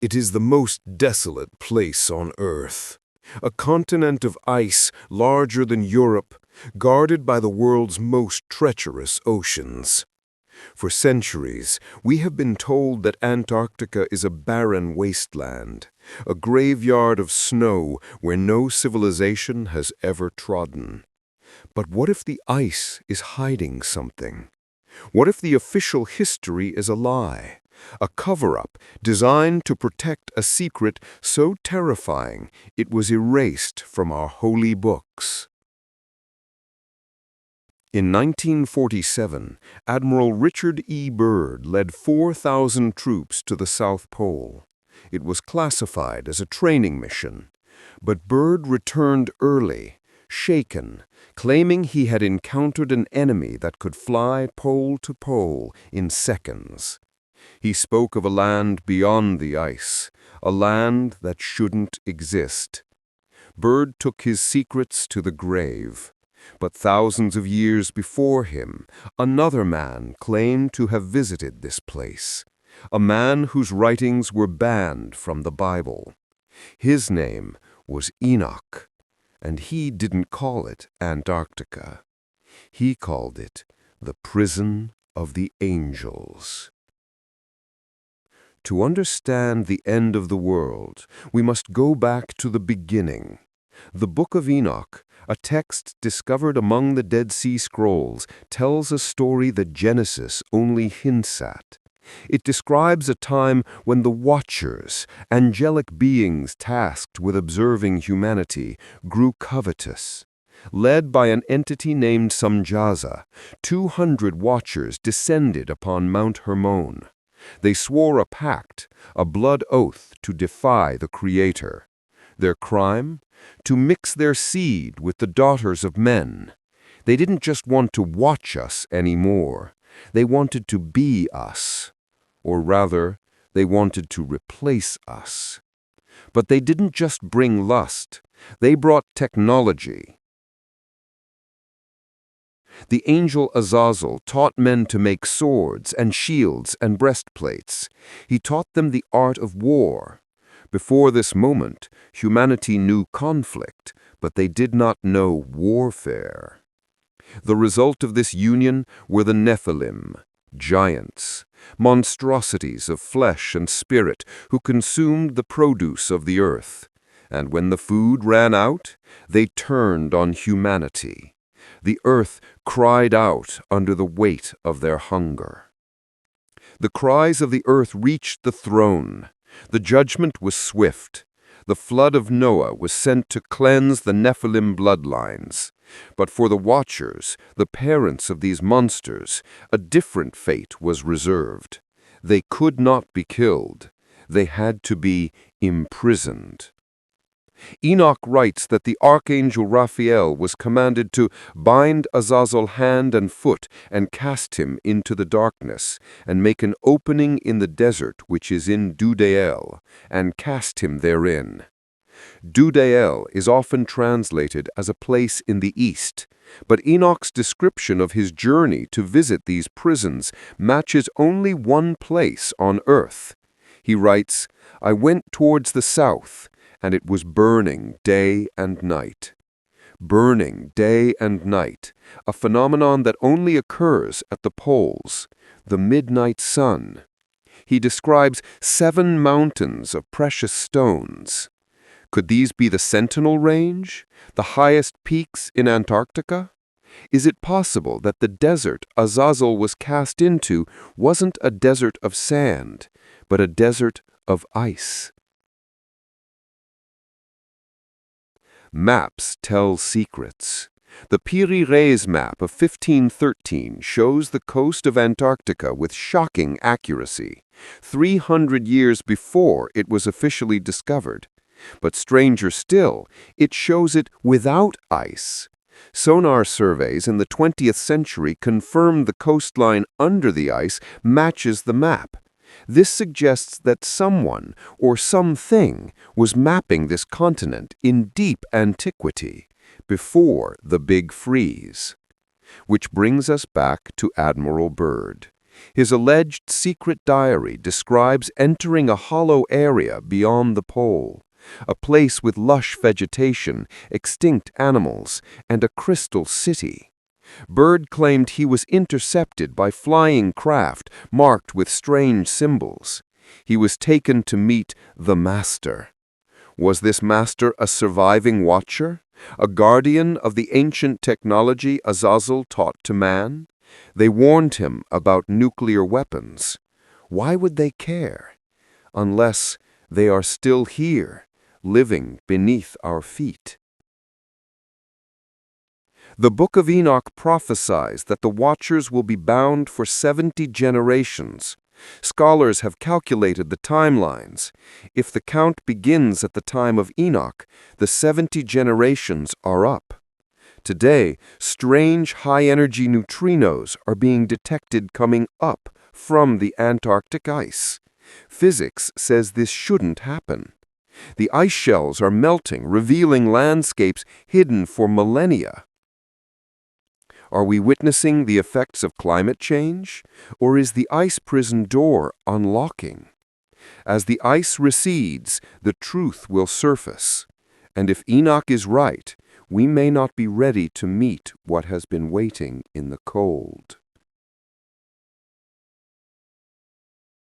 It is the most desolate place on Earth. A continent of ice larger than Europe, guarded by the world's most treacherous oceans. For centuries, we have been told that Antarctica is a barren wasteland, a graveyard of snow where no civilization has ever trodden. But what if the ice is hiding something? What if the official history is a lie? A cover-up designed to protect a secret so terrifying it was erased from our holy books. In 1947, Admiral Richard E. Byrd led 4,000 troops to the South Pole. It was classified as a training mission, but Byrd returned early, shaken, claiming he had encountered an enemy that could fly pole to pole in seconds. He spoke of a land beyond the ice, a land that shouldn't exist. Byrd took his secrets to the grave. But thousands of years before him, another man claimed to have visited this place, a man whose writings were banned from the Bible. His name was Enoch, and he didn't call it Antarctica. He called it the prison of the angels. To understand the end of the world, we must go back to the beginning. The Book of Enoch, a text discovered among the Dead Sea Scrolls, tells a story that Genesis only hints at. It describes a time when the Watchers, angelic beings tasked with observing humanity, grew covetous. Led by an entity named Samjaza, 200 Watchers descended upon Mount Hermon. They swore a pact, a blood oath to defy the Creator. Their crime? To mix their seed with the daughters of men. They didn't just want to watch us anymore. They wanted to be us. Or rather, they wanted to replace us. But they didn't just bring lust. They brought technology. The angel Azazel taught men to make swords and shields and breastplates. He taught them the art of war. Before this moment, humanity knew conflict, but they did not know warfare. The result of this union were the Nephilim, giants, monstrosities of flesh and spirit who consumed the produce of the earth. And when the food ran out, they turned on humanity. The earth cried out under the weight of their hunger. The cries of the earth reached the throne. The judgment was swift. The flood of Noah was sent to cleanse the Nephilim bloodlines. But for the Watchers, the parents of these monsters, a different fate was reserved. They could not be killed. They had to be imprisoned. Enoch writes that the archangel Raphael was commanded to bind Azazel hand and foot and cast him into the darkness, and make an opening in the desert which is in Dudael, and cast him therein. Dudael is often translated as a place in the east, but Enoch's description of his journey to visit these prisons matches only one place on earth. He writes, "I went towards the south, and it was burning day and night." Burning day and night, a phenomenon that only occurs at the poles, the midnight sun. He describes 7 mountains of precious stones. Could these be the Sentinel Range, the highest peaks in Antarctica? Is it possible that the desert Azazel was cast into wasn't a desert of sand, but a desert of ice? Maps tell secrets. The Piri Reis map of 1513 shows the coast of Antarctica with shocking accuracy, 300 years before it was officially discovered. But stranger still, it shows it without ice. Sonar surveys in the 20th century confirmed the coastline under the ice matches the map. This suggests that someone or something was mapping this continent in deep antiquity, before the Big Freeze. Which brings us back to Admiral Byrd. His alleged secret diary describes entering a hollow area beyond the pole, a place with lush vegetation, extinct animals, and a crystal city. Byrd claimed he was intercepted by flying craft marked with strange symbols. He was taken to meet the Master. Was this Master a surviving watcher, a guardian of the ancient technology Azazel taught to man? They warned him about nuclear weapons. Why would they care? Unless they are still here, living beneath our feet. The Book of Enoch prophesies that the Watchers will be bound for 70 generations. Scholars have calculated the timelines. If the count begins at the time of Enoch, the 70 generations are up. Today, strange high-energy neutrinos are being detected coming up from the Antarctic ice. Physics says this shouldn't happen. The ice shelves are melting, revealing landscapes hidden for millennia. Are we witnessing the effects of climate change, or is the ice prison door unlocking? As the ice recedes, the truth will surface. And if Enoch is right, we may not be ready to meet what has been waiting in the cold.